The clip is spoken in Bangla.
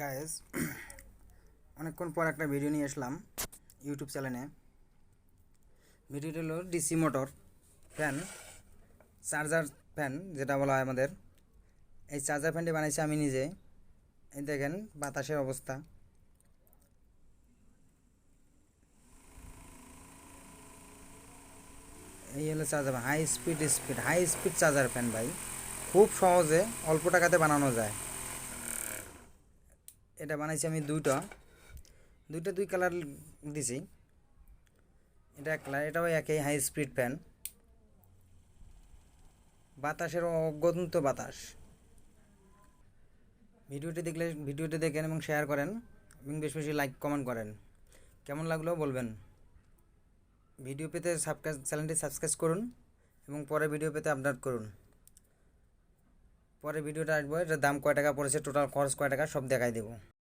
গাইস অনেকক্ষণ পর একটা ভিডিও নিয়ে আসলাম ইউটিউব চ্যানেলে। ভিডিওটা হলো DC motor fan, charger fan যেটা বলা হয় আমাদের। এই চার্জার ফ্যানটি বানাইছি আমি নিজে। এই দেখেন বাতাসের অবস্থা। এই হলো charger, high speed charger fan ভাই। খুব সহজে অল্প টাকাতে বানানো যায়। এটা বানাইছি আমি দুই কালার দিছি। এটা এক কালার, এটাও একই হাই স্পিড ফ্যান। বাতাসের অগণিত বাতাস। ভিডিওটি দেখেন এবং শেয়ার করেন এবং বেশি বেশি লাইক কমেন্ট করেন। কেমন লাগলো বলবেন। ভিডিও পেতে চ্যানেলটি সাবস্ক্রাইব করুন এবং পরে ভিডিও পেতে আপলোড করুন। পরে ভিডিওটা আসবে, এটার দাম কয় টাকা পড়েছে, টোটাল খরচ কয় টাকা সব দেখাই দেবো।